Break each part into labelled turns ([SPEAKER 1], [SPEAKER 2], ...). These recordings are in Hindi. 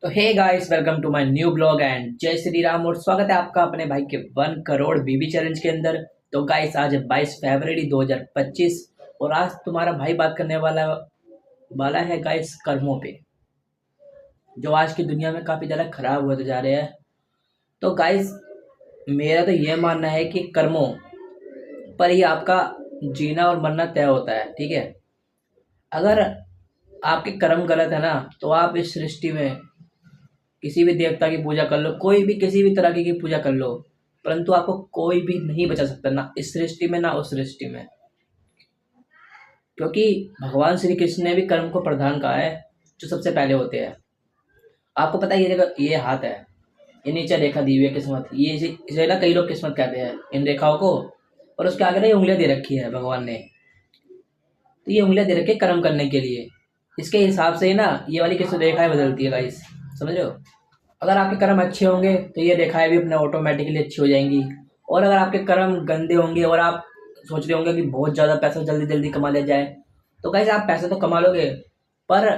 [SPEAKER 1] तो hey guys, welcome to my new blog and जय श्री राम और स्वागत है आपका अपने भाई के 1 करोड़ बीबी चैलेंज के अंदर। तो गाइस, आज है 22 फरवरी 2025 और आज तुम्हारा भाई बात करने वाला वाला है गाइस कर्मों पे, जो आज की दुनिया में काफ़ी ज़्यादा खराब होते जा रहे हैं। तो गाइस, मेरा तो ये मानना है कि कर्मों पर ही आपका जीना और मरना तय होता है, ठीक है। अगर आपके कर्म गलत है ना, तो आप इस सृष्टि में किसी भी देवता की पूजा कर लो, कोई भी किसी भी तरह की पूजा कर लो, परंतु आपको कोई भी नहीं बचा सकता, ना इस सृष्टि में ना उस सृष्टि में। क्योंकि भगवान श्री कृष्ण ने भी कर्म को प्रधान कहा है, जो सबसे पहले होते हैं। आपको पता है ये जगह ये हाथ है, ये नीचे रेखा दी हुई है किस्मत, ये इसे ना कई लोग किस्मत कहते हैं इन रेखाओं को। और उसके आगे ना ये उंगलियां दे रखी है भगवान ने। तो ये उंगलियां दे रखी है कर्म करने के लिए। इसके हिसाब से ही ना ये वाली किस्मत रेखाएं बदलती है गाइस, समझ रहे हो। अगर आपके कर्म अच्छे होंगे तो ये रेखाएं भी अपने ऑटोमेटिकली अच्छी हो जाएंगी। और अगर आपके कर्म गंदे होंगे और आप सोच रहे होंगे कि बहुत ज़्यादा पैसा जल्दी जल्दी कमा लिया जाए, तो गाइस आप पैसे तो कमा लोगे, पर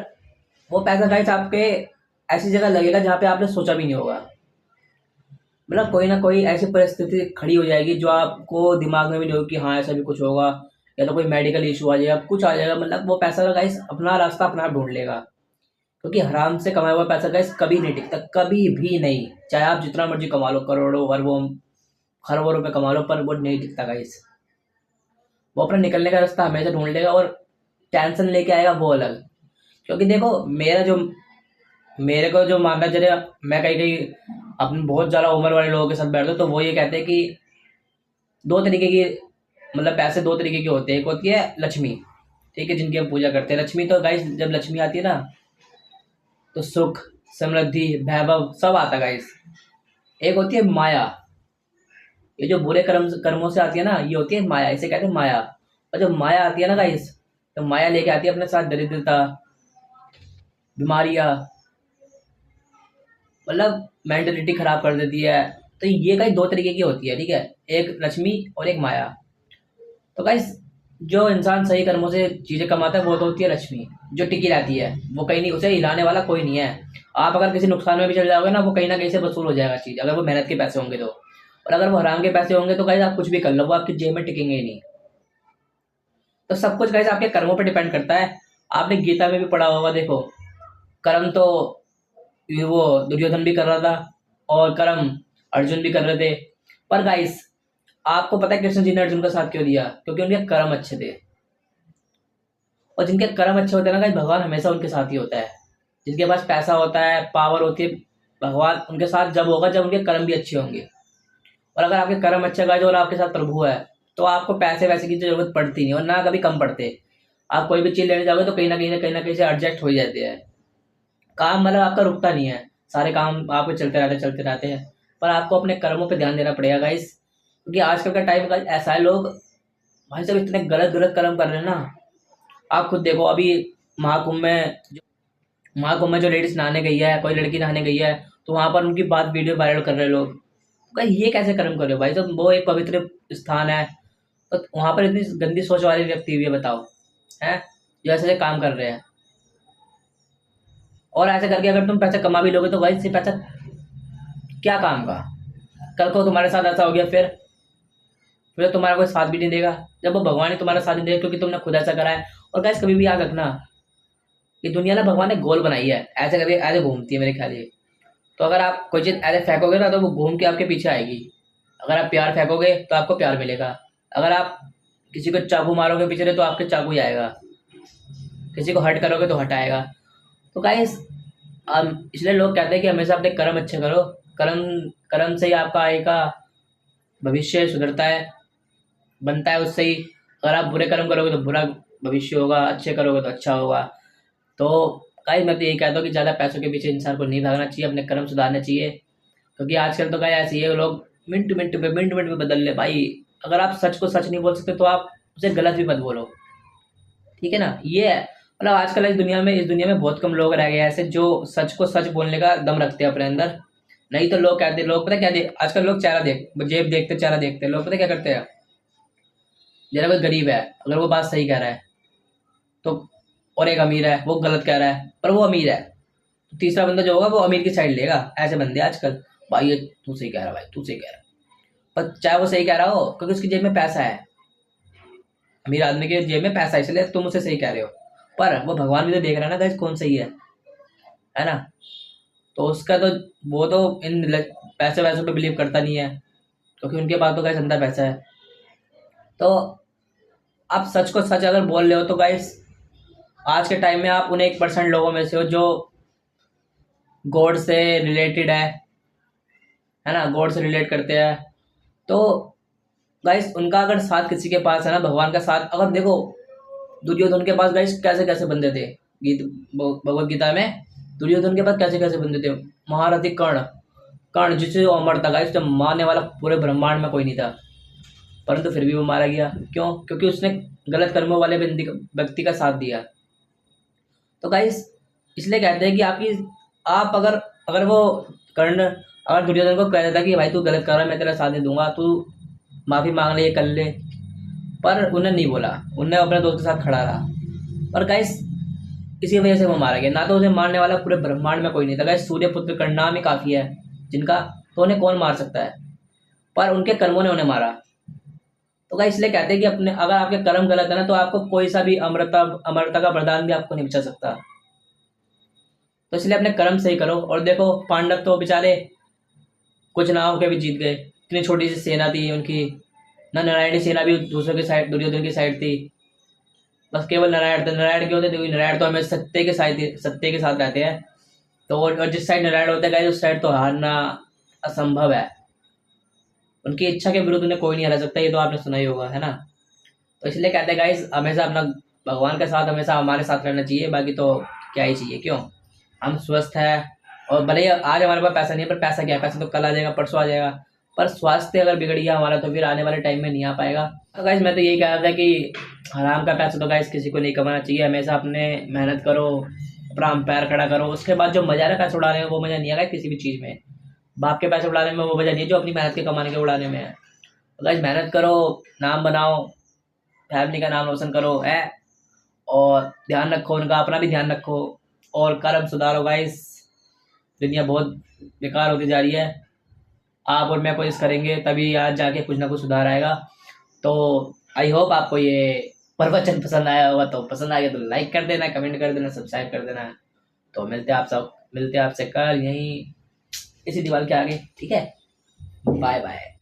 [SPEAKER 1] वो पैसा गाइस आपके ऐसी जगह लगेगा जहाँ पे आपने सोचा भी नहीं होगा। मतलब कोई ना कोई ऐसी परिस्थिति खड़ी हो जाएगी जो आपको दिमाग में भी नहीं होगी कि हाँ ऐसा भी कुछ होगा, या तो कोई मेडिकल इशू आ जाएगा, कुछ आ जाएगा। मतलब वो पैसा गाइस अपना रास्ता अपना आप ढूंढ लेगा। क्योंकि हराम से कमाया हुआ पैसा गाइस कभी नहीं टिकता, कभी भी नहीं। चाहे आप जितना मर्जी कमा लो, करोड़ों अरबों खरबों रुपए कमा लो, पर वो नहीं टिकता गाइस। वो अपना निकलने का रास्ता हमेशा ढूंढ लेगा, और टेंशन लेके आएगा वो अलग। क्योंकि देखो, मेरे को जो मानना चले, मैं कहीं कहीं अपने बहुत ज़्यादा उम्र वाले लोगों के साथ बैठता हूँ, तो वो ये कहते हैं कि दो तरीके की, मतलब पैसे दो तरीके के होते हैं। एक होती है लक्ष्मी, ठीक है, जिनकी हम पूजा करते हैं। लक्ष्मी तो गाइस जब लक्ष्मी आती है ना, तो सुख, समृद्धि, वैभव सब आता है गाइस। एक होती है माया, ये जो बुरे कर्मों से आती है ना, ये होती है माया, इसे कहते हैं माया। और जब माया आती है ना गाइस, तो माया लेके आती है अपने साथ दरिद्रता, बीमारियां, मतलब मेंटलिटी खराब कर देती है। तो ये गाइस दो तरीके की होती है, ठीक है, एक लक्ष्मी और एक माया। तो गाइस, जो इंसान सही कर्मों से चीजें कमाता है वो तो होती है लक्ष्मी, जो टिकी रहती है, वो कहीं नहीं, उसे हिलाने वाला कोई नहीं है। आप अगर किसी नुकसान में भी चल जाओगे ना, वो कहीं ना कहीं से वसूल हो जाएगा चीज, अगर वो मेहनत के पैसे होंगे तो। और अगर वो हराम के पैसे होंगे तो गाइस आप कुछ भी कर लो, वो आपकी जेब में टिकेंगे ही नहीं। तो सब कुछ गाइस आपके कर्मों पर डिपेंड करता है। आपने गीता में भी पढ़ा होगा, देखो, कर्म तो ये वो दुर्योधन भी कर रहा था, और कर्म अर्जुन भी कर रहे थे। पर गाइस, आपको पता है कृष्ण जी ने अर्जुन का साथ क्यों दिया? क्योंकि उनके कर्म अच्छे थे। और जिनके कर्म अच्छे होते हैं ना गाइस, भगवान हमेशा उनके साथ ही होता है। जिनके पास पैसा होता है, पावर होती है, भगवान उनके साथ जब होगा जब उनके कर्म भी अच्छे होंगे। और अगर आपके कर्म अच्छे गाइस और आपके साथ प्रभु है, तो आपको पैसे वैसे की जरूरत पड़ती नहीं, और ना कभी कम पड़ते। आप कोई भी चीज लेने जाओगे तो कहीं ना कहीं से एडजस्ट हो ही जाते हैं। काम मतलब आपका रुकता नहीं है, सारे काम आपके चलते रहते हैं। पर आपको अपने कर्मों पे ध्यान देना पड़ेगा गाइस, क्योंकि आजकल का टाइम गाइस ऐसा है, लोग भाई साहब इतने गलत गलत कर्म कर रहे हैं ना। आप खुद देखो, अभी महाकुंभ में महाकुंभ में जो लेडीज नहाने गई है, कोई लड़की नहाने गई है, तो वहां पर उनकी बात वीडियो वायरल कर रहे हैं लोग। भाई ये कैसे कर्म कर रहे हो भाई? तो वो एक पवित्र स्थान है, तो वहां पर इतनी गंदी सोच वाले व्यक्ति भी है, बताओ, हैं, जो ऐसे ऐसे काम कर रहे हैं। और ऐसे करके अगर तुम पैसा कमा भी लोगे तो भाई से पैसा क्या काम का? कल को तुम्हारे साथ ऐसा हो गया, फिर तुम्हारा कोई साथ भी नहीं देगा, जब वो भगवान ही तुम्हारा साथ नहीं देगा, क्योंकि तुमने खुद ऐसा करा है। और गाइस, कभी भी याद रखना, ये दुनिया ना भगवान ने गोल बनाई है, ऐसे करके ऐसे घूमती है मेरे ख्याल ये। तो अगर आप कोई चीज़ ऐसे फेंकोगे ना, तो वो घूम के आपके पीछे आएगी। अगर आप प्यार फेंकोगे तो आपको प्यार मिलेगा। अगर आप किसी को चाकू मारोगे पीछे से, तो आपके चाकू ही आएगा। किसी को हर्ट करोगे तो हट आएगा। तो गाइस, इसलिए लोग कहते हैं कि हमेशा अपने कर्म अच्छे करो। कर्म कर्म से ही आपका आएगा भविष्य सुधरता है, बनता है उससे ही। अगर आप बुरे कर्म करोगे तो बुरा भविष्य होगा, अच्छे करोगे तो अच्छा होगा। तो गाइस, मैं तो यही कहता हूँ कि ज़्यादा पैसों के पीछे इंसान को नहीं भागना चाहिए, अपने कर्म सुधारने चाहिए। क्योंकि आजकल तो गाइस ऐसे ही है, लोग मिनट मिनट पे बदल ले भाई। अगर आप सच को सच नहीं बोल सकते तो आप उसे गलत भी मत बोलो, ठीक है ना। ये है, मतलब आजकल इस दुनिया में बहुत कम लोग रह गए हैं ऐसे जो सच को सच बोलने का दम रखते हैं अपने अंदर। नहीं तो लोग कहते, लोग पता क्या आजकल लोग चेहरा जेब देखते, चेहरा देखते हैं। लोग पता क्या करते हैं, जरा कोई गरीब है, अगर वो बात सही कह रहा है तो, और एक अमीर है वो गलत कह रहा है, पर वो अमीर है, तीसरा बंदा जो होगा वो अमीर की साइड लेगा। ऐसे बंदे आजकल। भाई ये तू सही कह रहा, भाई तू सही कह रहा। पर चाहे वो सही कह रहा हो, क्योंकि उसकी जेब में पैसा है। अमीर आदमी के जेब में पैसा है, इसलिए तुम उसे सही कह रहे हो। पर वो भगवान भी तो देख रहा है ना गाइस, कौन सही है ना। तो उसका तो, वो तो इन पैसे वैसों पे बिलीव करता नहीं है, क्योंकि उनके पास तो गाइस अंधा पैसा है। तो आप सच को सच अगर बोल रहे हो तो गाइस, आज के टाइम में आप उन 1% लोगों में से हो जो गॉड से रिलेटेड है ना, गॉड से रिलेट करते हैं। तो गाइस उनका अगर साथ किसी के पास है ना, भगवान का साथ, अगर देखो दुर्योधन के पास गाइस कैसे कैसे बंदे थे। भगवत गीता में दुर्योधन के पास कैसे कैसे बंदे थे। महारथी कर्ण, कर्ण जिससे वो अमर था गाइस, जब मारने वाला पूरे ब्रह्मांड में कोई नहीं था, परंतु फिर भी वो मारा गया। क्यों? क्योंकि उसने गलत कर्मों वाले व्यक्ति का साथ दिया। तो गाइस इसलिए कहते हैं कि आप अगर अगर वो कर्ण अगर दुर्योधन को कह देता कि भाई तू गलत कर रहा है, मैं तेरा साथ नहीं दूंगा, तू माफी मांग ले, ये कर ले, पर उन्हें नहीं बोला, उन्हें अपने दोस्त के साथ खड़ा रहा। पर गाइस इसी वजह से वो मारा गया। ना तो उसे मारने वाला पूरे ब्रह्मांड में कोई नहीं था गाइस, सूर्यपुत्र का नाम ही काफी है जिनका, तो उन्हें कौन मार सकता है। पर उनके कर्मों ने उन्हें मारा। तो गाइस इसलिए कहते हैं कि अपने अगर आपके कर्म गलत है ना, तो आपको कोई सा भी अमरता अमरता का वरदान भी आपको नहीं बचा सकता। तो इसलिए अपने कर्म सही करो। और देखो पांडव तो बेचारे कुछ ना होकर भी जीत गए, इतनी छोटी सी सेना थी उनकी, ना नारायणी सेना भी दूसरों की साइड, दुर्योधन की साइड थी, बस केवल नारायण थे। नारायण क्यों थे? क्योंकि नारायण तो हमें सत्य के साथ, सत्य के साथ रहते हैं। तो और जिस साइड नारायण होते हैं उस साइड तो हारना असंभव है। उनकी इच्छा के विरुद्ध उन्हें कोई नहीं हरा सकता, ये तो आपने सुना ही होगा, है ना। तो इसलिए कहते हैं गाइस हमेशा अपना भगवान के साथ हमेशा हमारे साथ रहना चाहिए, बाकी तो क्या ही चाहिए। क्यों? हम स्वस्थ है, और भले ही आज हमारे पास पैसा नहीं है, पर पैसा क्या है, पैसा तो कल आ जाएगा, परसों आ जाएगा। पर स्वास्थ्य अगर बिगड़ गया हमारा, तो फिर आने वाले टाइम में नहीं आ पाएगा। तो गाइस मैं तो यही कह रहा था कि हराम का पैसा तो गाइस किसी को नहीं कमाना चाहिए। हमेशा अपने मेहनत करो, अपना हम पैर खड़ा करो, उसके बाद जो मजा है पैसे उड़ाने में, वो मजा नहीं आएगा किसी भी चीज़ में। बाप के पैसे उड़ाने में वो मजा नहीं है जो अपनी मेहनत के कमाने के उड़ाने में है। तो गाइस मेहनत करो, नाम बनाओ, फैमिली का नाम रोशन करो है, और ध्यान रखो उनका, अपना भी ध्यान रखो, और कर्म सुधारो गाइस। दुनिया बहुत बेकार होती जा रही है। आप और मैं कोशिश करेंगे तभी आज जाके कुछ ना कुछ सुधार आएगा। तो आई होप आपको ये प्रवचन पसंद आया होगा। तो पसंद आ गया तो लाइक कर देना, कमेंट कर देना, सब्सक्राइब कर देना। तो मिलते हैं आपसे कल यहीं इसी दीवार के आगे, ठीक है। Bye bye.